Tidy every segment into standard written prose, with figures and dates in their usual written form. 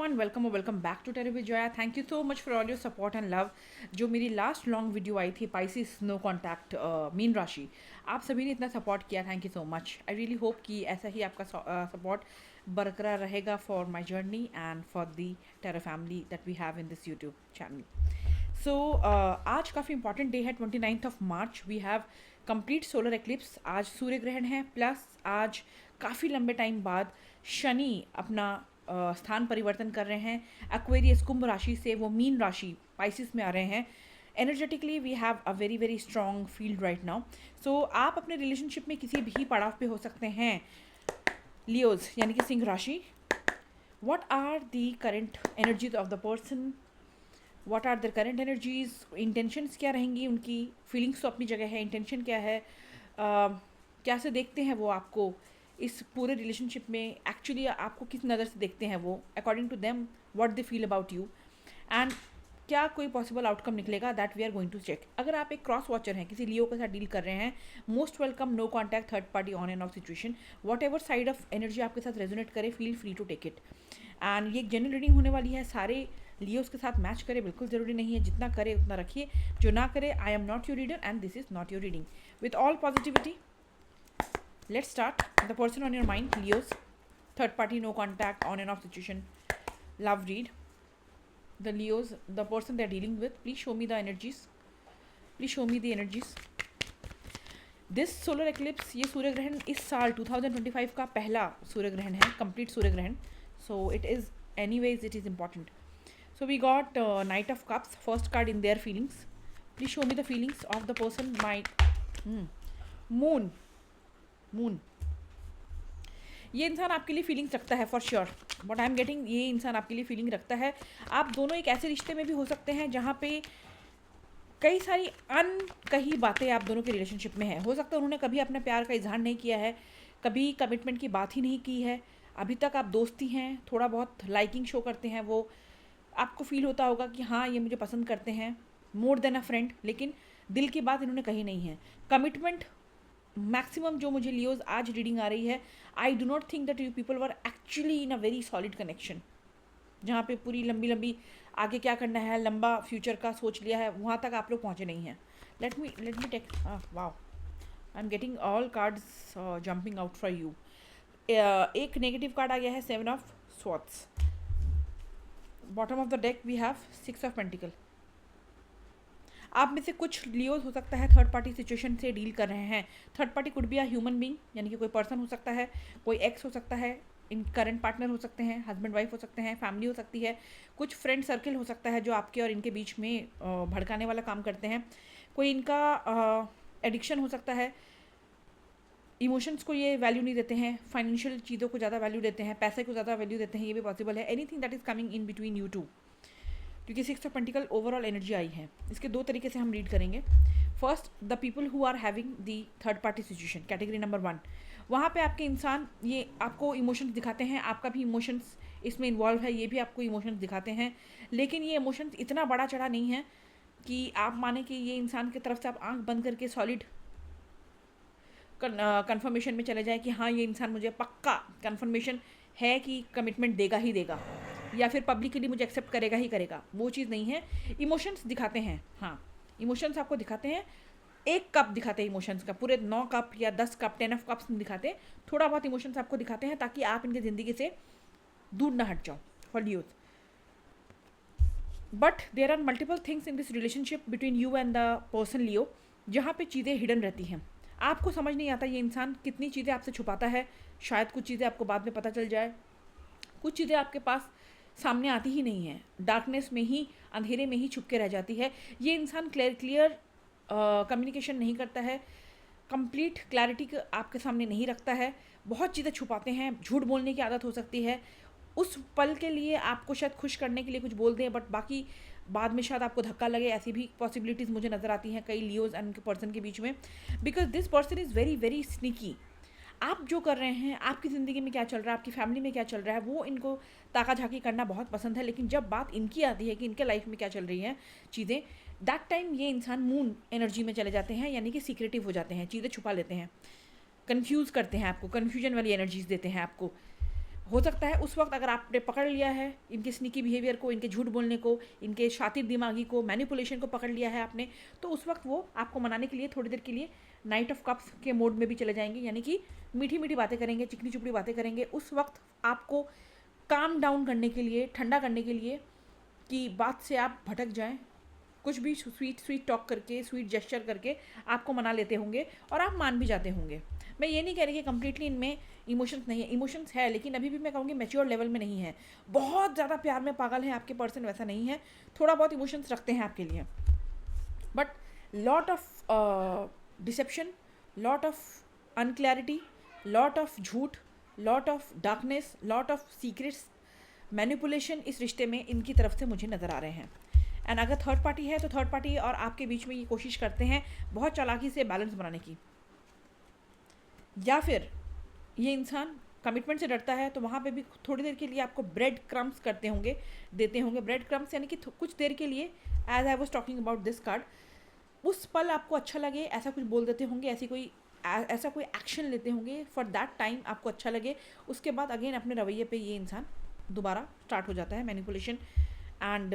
everyone, welcome or welcome back to Terry Vijaya. Thank you so much for all your support and love. जो मेरी last long video आई थी Pisces no contact mean राशि, आप सभी ने इतना support किया, thank you so much. I really hope कि ऐसा ही आपका सपोर्ट बरकरार रहेगा for my journey and for the Terra family that we have in this YouTube channel. So आज काफ़ी इंपॉर्टेंट डे है, 29th of March. We have complete solar eclipse. आज सूर्य ग्रहण है, प्लस आज काफ़ी लंबे टाइम बाद शनि अपना स्थान परिवर्तन कर रहे हैं. एक्वेरियस कुंभ राशि से वो मीन राशि पाइसिस में आ रहे हैं. Energetically we have a very very strong field right now. So आप अपने रिलेशनशिप में किसी भी पड़ाव पे हो सकते हैं. लियोज यानी कि सिंह राशि. What are the current energies of the person, what are the current energies, intentions क्या रहेंगी उनकी. फीलिंग्स तो अपनी जगह है, इंटेंशन क्या है, क्या से देखते हैं वो आपको इस पूरे रिलेशनशिप में. एक्चुअली आपको किस नज़र से देखते हैं वो, according to them what they feel about you, and क्या कोई पॉसिबल आउटकम निकलेगा, that we are going to check. अगर आप एक क्रॉस वॉचर हैं, किसी लियो के साथ डील कर रहे हैं, most welcome. No contact, third party on and off situation. Whatever side of energy आपके साथ रेजोनेट करे, feel free to take it. And ये एक जनरल रीडिंग होने वाली है. सारे लियोस के साथ मैच करे बिल्कुल ज़रूरी नहीं है, जितना करे उतना रखिए, जो ना करे I am not your reader and this is not your reading. With all positivity, let's start. The person on your mind, Leos, third party, no contact, on and off situation, love read. The Leos, the person they're dealing with, please show me the energies. Please show me the energies. This solar eclipse, ये सूर्य ग्रहण इस साल 2025 का पहला सूर्य ग्रहण है, complete सूर्य ग्रहण. So it is, anyways, it is important. So we got Knight of Cups, first card in their feelings. Please show me the feelings of the person. Moon. ये इंसान आपके लिए फीलिंग्स रखता है for sure. But I am getting, ये इंसान आपके लिए फीलिंग रखता है. आप दोनों एक ऐसे रिश्ते में भी हो सकते हैं जहाँ पे कई सारी अनकही बातें आप दोनों के रिलेशनशिप में है. हो सकता है उन्होंने कभी अपने प्यार का इजहार नहीं किया है, कभी कमिटमेंट की बात ही नहीं की है. अभी तक आप दोस्ती हैं, थोड़ा बहुत लाइकिंग शो करते हैं वो. आपको फील होता होगा कि हाँ ये मुझे पसंद करते हैं मोर देन अ फ्रेंड, लेकिन दिल की बात इन्होंने कही नहीं है. कमिटमेंट मैक्सिमम जो मुझे लियोज आज रीडिंग आ रही है, I do not think that you people were actually in a very solid connection, जहाँ पे पूरी लंबी लंबी आगे क्या करना है, लंबा फ्यूचर का सोच लिया है, वहाँ तक आप लोग पहुँचे नहीं हैं. Let me take, wow, I am getting all cards jumping out for you. एक नेगेटिव कार्ड आ गया है, 7 of swords. Bottom of the deck we have 6 of pentacle. आप में से कुछ लियोज हो सकता है थर्ड पार्टी सिचुएशन से डील कर रहे हैं. Third party could be a human being, यानी कि कोई पर्सन हो सकता है, कोई एक्स हो सकता है, इन करंट पार्टनर हो सकते हैं, हस्बैंड वाइफ हो सकते हैं, फैमिली हो सकती है, कुछ फ्रेंड सर्कल हो सकता है जो आपके और इनके बीच में भड़काने वाला काम करते हैं. कोई इनका एडिक्शन हो सकता है. इमोशंस को ये वैल्यू नहीं देते हैं, फाइनेंशियल चीज़ों को ज़्यादा वैल्यू देते हैं, पैसे को ज़्यादा वैल्यू देते हैं, ये भी पॉसिबल है. Anything that is coming in between you two, क्योंकि 6 of pentacle overall energy I है. इसके दो तरीके से हम रीड करेंगे. First, the people who are having the third party situation, category number 1. वहाँ पे आपके इंसान ये आपको इमोशंस दिखाते हैं, आपका भी इमोशंस इसमें इन्वॉल्व है, ये भी आपको इमोशंस दिखाते हैं, लेकिन ये इमोशंस इतना बड़ा चढ़ा नहीं है कि आप माने कि ये इंसान की तरफ से आप आंख बंद करके सॉलिड कन्फर्मेशन में चले जाए कि हाँ ये इंसान मुझे पक्का कन्फर्मेशन है कि कमिटमेंट देगा ही देगा, या फिर पब्लिकली मुझे एक्सेप्ट करेगा ही करेगा. वो चीज़ नहीं है. इमोशंस दिखाते हैं, हाँ इमोशंस आपको दिखाते हैं. एक कप दिखाते हैं इमोशंस का, पूरे 9 कप या 10 कप 10 ऑफ कप्स नहीं दिखाते. थोड़ा बहुत इमोशंस आपको दिखाते हैं ताकि आप इनकी ज़िंदगी से दूर ना हट जाओ for Leos. But there are multiple things in this relationship between you and the person Leo, जहाँ पे चीज़ें हिडन रहती हैं. आपको समझ नहीं आता ये इंसान कितनी चीज़ें आपसे छुपाता है. शायद कुछ चीज़ें आपको बाद में पता चल जाए, कुछ चीज़ें आपके पास सामने आती ही नहीं है, डार्कनेस में ही, अंधेरे में ही छुप के रह जाती है. ये इंसान क्लियर कम्युनिकेशन नहीं करता है, कंप्लीट क्लैरिटी आपके सामने नहीं रखता है, बहुत चीज़ें छुपाते हैं, झूठ बोलने की आदत हो सकती है. उस पल के लिए आपको शायद खुश करने के लिए कुछ बोल दें, बट बाकी बाद में शायद आपको धक्का लगे. ऐसी भी पॉसिबिलिटीज़ मुझे नज़र आती हैं कई लियोज एंड उनके पर्सन के बीच में, because this person is very very sneaky. आप जो कर रहे हैं, आपकी ज़िंदगी में क्या चल रहा है, आपकी फैमिली में क्या चल रहा है, वो इनको ताका झाकी करना बहुत पसंद है. लेकिन जब बात इनकी आती है कि इनके लाइफ में क्या चल रही हैं चीज़ें, दैट टाइम ये इंसान मून एनर्जी में चले जाते हैं, यानी कि सीक्रेटिव हो जाते हैं, चीज़ें छुपा लेते हैं, कन्फ्यूज़ करते हैं आपको, कन्फ्यूजन वाली एनर्जीज देते हैं आपको. हो सकता है उस वक्त अगर आपने पकड़ लिया है इनके स्नीकी बिहेवियर को, इनके झूठ बोलने को, इनके शातिर दिमागी को, मैनिपुलेशन को पकड़ लिया है आपने, तो उस वक्त वो आपको मनाने के लिए थोड़ी देर के लिए नाइट ऑफ कप्स के मोड में भी चले जाएंगे, यानी कि मीठी मीठी बातें करेंगे, चिकनी चुपड़ी बातें करेंगे उस वक्त आपको काम डाउन करने के लिए, ठंडा करने के लिए, कि बात से आप भटक जाएं, कुछ भी स्वीट स्वीट टॉक करके, स्वीट जेस्चर करके आपको मना लेते होंगे और आप मान भी जाते होंगे। मैं ये नहीं कह रही कि कम्प्लीटली इनमें इमोशंस नहीं है, इमोशंस है, लेकिन अभी भी मैं कहूँगी मैच्योर लेवल में नहीं है। बहुत ज़्यादा प्यार में पागल है आपके पर्सन, वैसा नहीं है, थोड़ा बहुत इमोशंस रखते हैं आपके लिए, but lot of deception, lot of unclarity, lot of झूठ, lot of darkness, lot of secrets, manipulation इस रिश्ते में इनकी तरफ से मुझे नज़र आ रहे हैं। एंड अगर थर्ड पार्टी है तो थर्ड पार्टी और आपके बीच में ये कोशिश करते हैं बहुत चालाकी से बैलेंस बनाने की, या फिर ये इंसान कमिटमेंट से डरता है तो वहाँ पे भी थोड़ी देर के लिए आपको ब्रेड क्रम्स करते होंगे, देते होंगे। ब्रेड क्रम्स यानी कि कुछ देर के लिए, as I was talking about this card, उस पल आपको अच्छा लगे ऐसा कुछ बोल देते होंगे, ऐसा कोई एक्शन लेते होंगे, फॉर दैट टाइम आपको अच्छा लगे, उसके बाद अगेन अपने रवैये पे ये इंसान दोबारा स्टार्ट हो जाता है manipulation and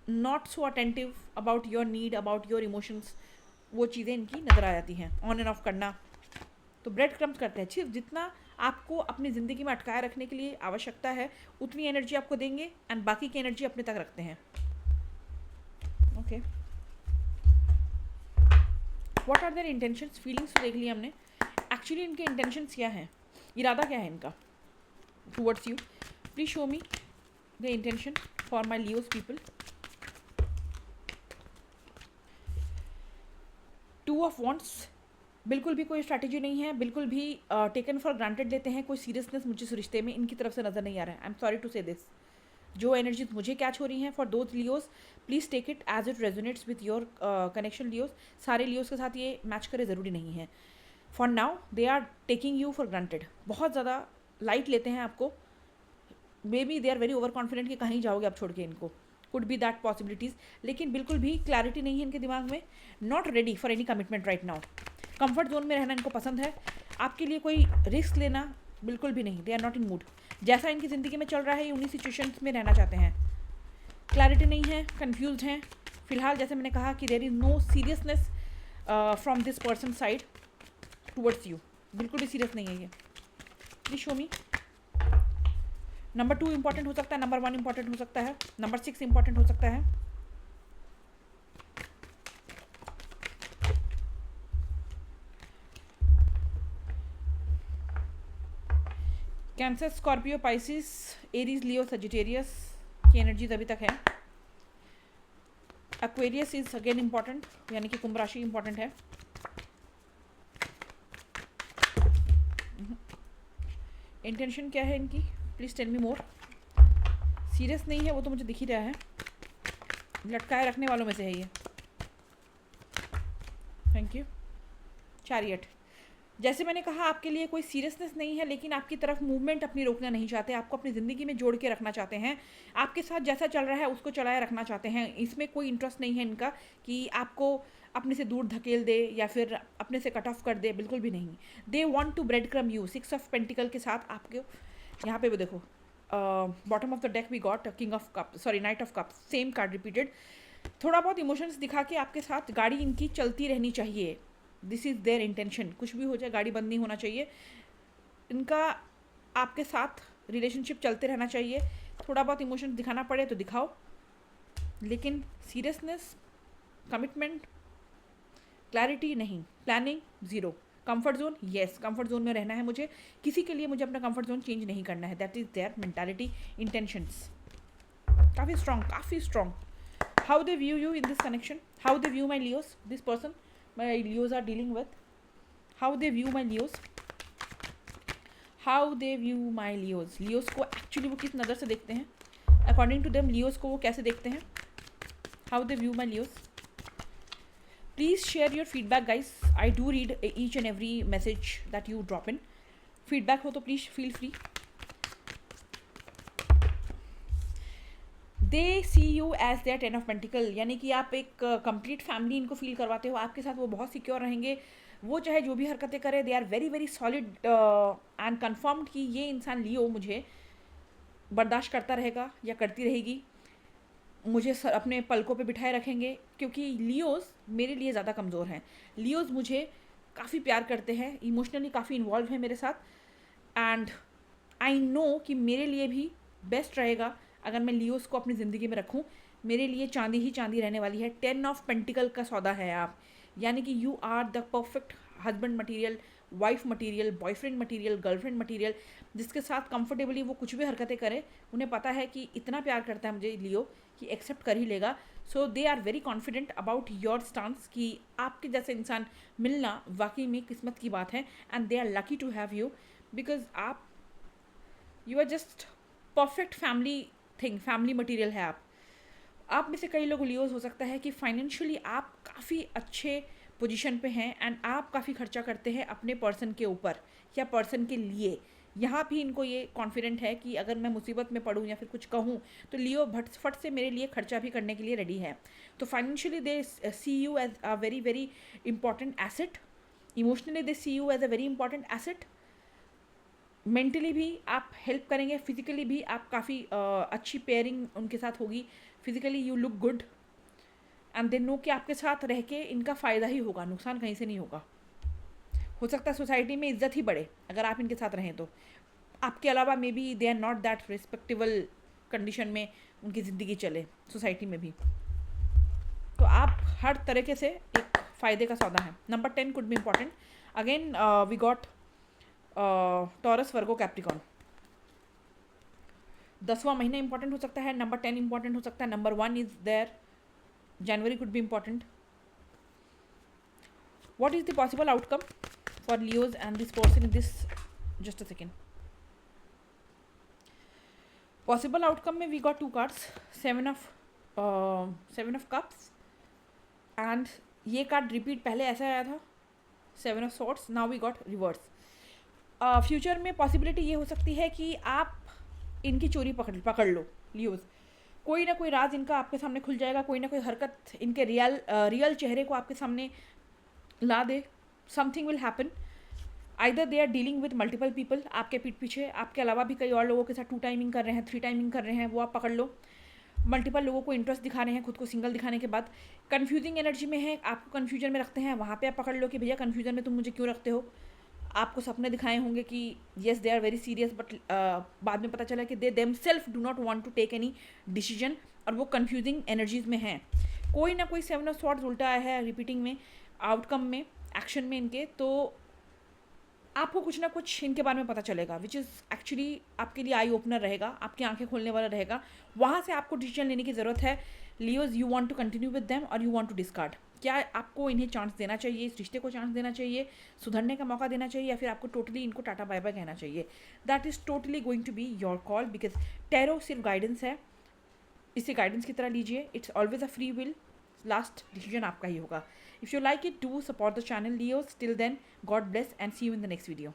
not so attentive about your need, about your emotions, वो चीज़ें इनकी नज़र आ जाती हैं, ऑन एंड ऑफ करना। तो ब्रेड क्रम्स करते हैं, सिर्फ जितना आपको अपनी ज़िंदगी में अटकाए रखने के लिए आवश्यकता है उतनी एनर्जी आपको देंगे एंड बाकी की एनर्जी अपने तक रखते हैं। Okay, what are their intentions? Feelings तो देख लिया हमने, एक्चुअली इनके इंटेंशंस क्या हैं, इरादा क्या है इनका towards you? Please show me the intention for my Leos people. Two of wants, बिल्कुल भी कोई स्ट्रैटेजी नहीं है, बिल्कुल भी टेकन फॉर ग्रांटेड लेते हैं, कोई सीरियसनेस मुझे इस रिश्ते में इनकी तरफ से नज़र नहीं आ रहा है। I am sorry to say this, जो एनर्जीज मुझे कैच हो रही हैं for those Leos, please take it as it resonates with your connection Leos. सारे लियोस के साथ ये मैच करे ज़रूरी नहीं है। For now they are taking you for granted, बहुत ज़्यादा लाइट लेते हैं आपको, maybe they are very over confident कि कहीं जाओगे आप छोड़ के इनको, कुड बी दैट पॉसिबिलिटीज़, लेकिन बिल्कुल भी क्लैरिटी नहीं है इनके दिमाग में, not ready for any commitment right now. Comfort zone में रहना इनको पसंद है, आपके लिए कोई रिस्क लेना बिल्कुल भी नहीं, they are not in mood. जैसा इनकी ज़िंदगी में चल रहा है ये उन्हीं सिचुएशंस में रहना चाहते हैं, क्लैरिटी नहीं है, कन्फ्यूज हैं फिलहाल। जैसे मैंने कहा कि there is no seriousness from this person side towards you, बिल्कुल भी सीरियस नहीं है ये। Please show me. Number 2 important हो सकता है, नंबर 1 इंपॉर्टेंट हो सकता है, नंबर 6 इंपॉर्टेंट हो सकता है। कैंसर, स्कॉर्पियो, पाइसिस, एरीज, लियो, सजिटेरियस की एनर्जीज अभी तक है। एक्वेरियस इज अगेन इंपॉर्टेंट, यानी कि कुंभ राशि इंपॉर्टेंट है। इंटेंशन क्या है इनकी? Please tell me more. Serious नहीं है वो तो मुझे दिख ही रहा है, लटकाए रखने वालों में से है ये। Thank you. चैरियट, जैसे मैंने कहा आपके लिए कोई सीरियसनेस नहीं है, लेकिन आपकी तरफ मूवमेंट अपनी रोकना नहीं चाहते, आपको अपनी ज़िंदगी में जोड़ के रखना चाहते हैं, आपके साथ जैसा चल रहा है उसको चलाए रखना चाहते हैं। इसमें कोई इंटरेस्ट नहीं है इनका कि आपको अपने से दूर धकेल दे या फिर अपने से कट ऑफ कर दे, बिल्कुल भी नहीं। They want to breadcrumb you. 6 of pentacle के साथ आपके यहाँ पे वो देखो, bottom of the deck we got king of cup, sorry knight of cup, same card repeated. थोड़ा बहुत इमोशंस दिखा के आपके साथ गाड़ी इनकी चलती रहनी चाहिए, दिस इज़ देयर इंटेंशन। कुछ भी हो जाए गाड़ी बंद नहीं होना चाहिए इनका, आपके साथ रिलेशनशिप चलते रहना चाहिए। थोड़ा बहुत इमोशंस दिखाना पड़े तो दिखाओ, लेकिन सीरियसनेस, कमिटमेंट, क्लैरिटी नहीं, planning zero. Comfort zone, yes comfort zone में रहना है मुझे, किसी के लिए मुझे अपना कंफर्ट जोन चेंज नहीं करना है, that is their mentality. Intentions काफ़ी strong. How they view you in this connection, how they view my Leos, this person my Leos are dealing with, how they view my Leos, how they view my Leos। Leos को actually वो किस नज़र से देखते हैं, according to them Leos को वो कैसे देखते हैं, how they view my Leos। Please share your feedback guys, I do read each and every message that you drop in. Feedback हो तो please feel free. They see you as their 10 of pentacle, यानी कि आप एक complete family इनको feel करवाते हो, आपके साथ वो बहुत सिक्योर रहेंगे, वो चाहे जो भी हरकतें करे, they are very very solid and confirmed कि ये इंसान लियो मुझे बर्दाश्त करता रहेगा या करती रहेगी, मुझे अपने पलकों पे बिठाए रखेंगे, क्योंकि लियोज़ मेरे लिए ज़्यादा कमज़ोर हैं। लियोज़ मुझे काफ़ी प्यार करते हैं, इमोशनली काफ़ी इन्वॉल्व हैं मेरे साथ, एंड आई नो कि मेरे लिए भी बेस्ट रहेगा अगर मैं लियोज़ को अपनी ज़िंदगी में रखूं। मेरे लिए चांदी ही चांदी रहने वाली है। 10 ऑफ पेंटिकल का सौदा है आप, यानी कि you are the perfect husband material, wife material, boyfriend material, girlfriend material, जिसके साथ कंफर्टेबली वो कुछ भी हरकतें करें, उन्हें पता है कि इतना प्यार करता है मुझे लियो कि एक्सेप्ट कर ही लेगा। So they are very confident about your stance कि आपके जैसे इंसान मिलना वाकई में किस्मत की बात है, and they are lucky to have you, because you are just perfect family thing, family material है आप में से कई लोग लियोज हो सकता है कि फाइनेंशियली आप काफ़ी अच्छे पोजीशन पे हैं एंड आप काफ़ी खर्चा करते हैं अपने पर्सन के ऊपर या पर्सन के लिए। यहाँ भी इनको ये कॉन्फिडेंट है कि अगर मैं मुसीबत में पड़ूँ या फिर कुछ कहूँ तो लियो फट से मेरे लिए खर्चा भी करने के लिए रेडी है। तो financially they see you as a very very important asset, emotionally they see you as a very important asset, mentally भी आप हेल्प करेंगे, फिजिकली भी आप काफ़ी अच्छी पेयरिंग उनके साथ होगी, physically you look good, and they know कि आपके साथ रह के इनका फ़ायदा ही होगा, नुकसान कहीं से नहीं होगा। हो सकता है सोसाइटी में इज्जत ही बढ़े अगर आप इनके साथ रहें तो। आपके अलावा maybe they are not that respectable condition में उनकी ज़िंदगी चले सोसाइटी में भी। तो आप हर तरीके से एक फ़ायदे का सौदा है। Number 10 could be important. Again we got Taurus, Virgo, Capricorn. 10वां महीना इंपॉर्टेंट हो सकता है, नंबर 10 इंपॉर्टेंट हो सकता है, number 1 is there, January could be important. What is the possible outcome for Leos and this person in this? Just a second. Possible outcome में we got 2 cards, 7 of cups, and ये card repeat पहले ऐसा आया था, 7 of swords, now we got reverse. Future में possibility ये हो सकती है कि आप इनकी चोरी पकड़ लो लियोज। कोई ना कोई राज इनका आपके सामने खुल जाएगा, कोई ना कोई हरकत इनके रियल चेहरे को आपके सामने ला दे। Something will happen, either they are dealing with multiple people, आपके पीठ पीछे आपके अलावा भी कई और लोगों के साथ 2 टाइमिंग कर रहे हैं, 3 टाइमिंग कर रहे हैं, वो आप पकड़ लो। मल्टीपल लोगों को इंटरेस्ट दिखा रहे हैं, खुद को सिंगल दिखाने के बाद कन्फ्यूजिंग एनर्जी में है, आपको कन्फ्यूजन में रखते हैं, वहाँ पे आप पकड़ लो कि भैया कन्फ्यूजन में तुम मुझे क्यों रखते हो। आपको सपने दिखाए होंगे कि yes they are very serious, but बाद में पता चला कि they themselves do not want to take any decision, और वो कन्फ्यूजिंग एनर्जीज में हैं। कोई ना कोई 7 ऑफ स्वॉर्ड्स उल्टा आया है रिपीटिंग में, आउटकम में, एक्शन में इनके, तो आपको कुछ ना कुछ इनके बारे में पता चलेगा, विच इज़ एक्चुअली आपके लिए आई ओपनर रहेगा, आपकी आंखें खोलने वाला रहेगा। वहाँ से आपको डिसीजन लेने की ज़रूरत है। Leos, you want to continue with them और यू वांट टू डिस्कार्ड। क्या आपको इन्हें चांस देना चाहिए, इस रिश्ते को चांस देना चाहिए, सुधरने का मौका देना चाहिए, या फिर आपको टोटली इनको टाटा बाय बाय कहना चाहिए? That is totally going to be your call, because tarot सिर्फ गाइडेंस है, इसे गाइडेंस की तरह लीजिए। It's always a free will, last decision आपका ही होगा। If you like it, do support the channel Leos. Till then, God bless and see you in the next video.